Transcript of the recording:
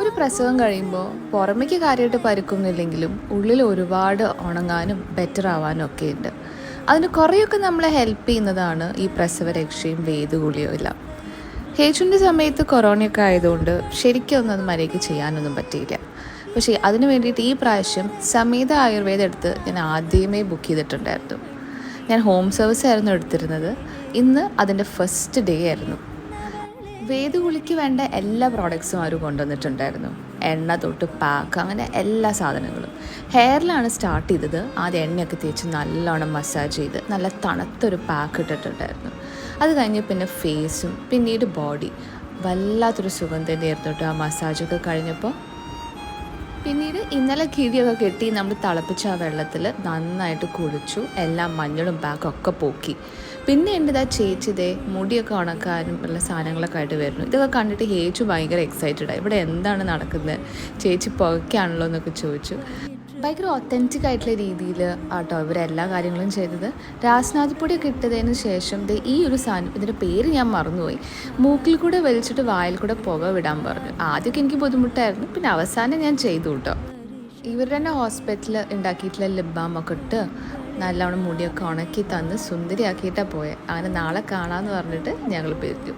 ഒരു പ്രസവം കഴിയുമ്പോൾ പുറമേക്ക് കാര്യമായിട്ട് പരുക്കൊന്നുമില്ലെങ്കിലും ഉള്ളിൽ ഒരുപാട് ഉണങ്ങാനും ബെറ്റർ ആവാനും ഒക്കെ ഉണ്ട്. അതിന് കുറേയൊക്കെ നമ്മളെ ഹെൽപ്പ് ചെയ്യുന്നതാണ് ഈ പ്രസവരക്ഷയും വേദഗുളിയും എല്ലാം. ഹേച്ചുവിൻ്റെ സമയത്ത് കൊറോണയൊക്കെ ആയതുകൊണ്ട് ശരിക്കും ഒന്നും അത് മര്യാദയ്ക്ക് ചെയ്യാനൊന്നും പറ്റിയില്ല. പക്ഷേ അതിന് വേണ്ടിയിട്ട് ഈ പ്രാവശ്യം സമേത ആയുർവേദം എടുത്ത് ഞാൻ ആദ്യമേ ബുക്ക് ചെയ്തിട്ടുണ്ടായിരുന്നു. ഞാൻ ഹോം സർവീസ് ആയിരുന്നു എടുത്തിരുന്നത്. ഇന്ന് അതിൻ്റെ ഫസ്റ്റ് ഡേ ആയിരുന്നു. വേദഗുളിക്ക് വേണ്ട എല്ലാ പ്രോഡക്ട്സും അവർ കൊണ്ടുവന്നിട്ടുണ്ടായിരുന്നു. എണ്ണ തൊട്ട് പാക്ക്, അങ്ങനെ എല്ലാ സാധനങ്ങളും. ഹെയറിലാണ് സ്റ്റാർട്ട് ചെയ്തത്. ആദ്യം എണ്ണയൊക്കെ തേച്ച് നല്ലോണം മസാജ് ചെയ്ത് നല്ല തണുത്തൊരു പാക്ക് ഇട്ടിട്ടുണ്ടായിരുന്നു. അത് കഴിഞ്ഞ് പിന്നെ ഫേസും പിന്നീട് ബോഡി. വല്ലാത്തൊരു സുഖം തന്നെയായിരുന്നു കേട്ടോ ആ മസാജൊക്കെ കഴിഞ്ഞപ്പോൾ. പിന്നീട് ഇന്നലെ കിഴിയൊക്കെ കെട്ടി നമ്മൾ തിളപ്പിച്ച ആ വെള്ളത്തിൽ നന്നായിട്ട് കുളിച്ചു. എല്ലാം മഞ്ഞളും പാക്കൊക്കെ പോക്കി. പിന്നെ എൻ്റെ ചേച്ചിതേ മുടിയൊക്കെ ഉണക്കാനും ഉള്ള സാധനങ്ങളൊക്കെ ആയിട്ട് വരുന്നു. ഇതൊക്കെ കണ്ടിട്ട് ഹേച്ചു ഭയങ്കര എക്സൈറ്റഡായി. ഇവിടെ എന്താണ് നടക്കുന്നത്, ചേച്ചി പുകയ്ക്കാണല്ലോ എന്നൊക്കെ ചോദിച്ചു. ഭയങ്കര ഒത്തൻറ്റിക് ആയിട്ടുള്ള രീതിയിൽ ആട്ടോ ഇവരെല്ലാ കാര്യങ്ങളും ചെയ്തത്. രാസ്നാദി പൊടിയൊക്കെ ഇട്ടതിന് ശേഷം ഈ ഒരു സാധനം, ഇതിൻ്റെ പേര് ഞാൻ മറന്നുപോയി, മൂക്കിൽ കൂടെ വലിച്ചിട്ട് വായിൽ കൂടെ പുക വിടാൻ പറഞ്ഞു. ആദ്യമൊക്കെ എനിക്ക് ബുദ്ധിമുട്ടായിരുന്നു, പിന്നെ അവസാനം ഞാൻ ചെയ്തു കേട്ടോ. ഇവരുടെ തന്നെ ഹോസ്പിറ്റലിൽ ഉണ്ടാക്കിയിട്ടുള്ള ലിപ് ബാമൊക്കെ ഇട്ട് നല്ലവണ്ണം മുടിയൊക്കെ ഉണക്കി തന്ന് സുന്ദരിയാക്കിയിട്ടാണ് പോയത്. അങ്ങനെ നാളെ കാണാമെന്ന് പറഞ്ഞിട്ട് ഞങ്ങൾ പിരിഞ്ഞു.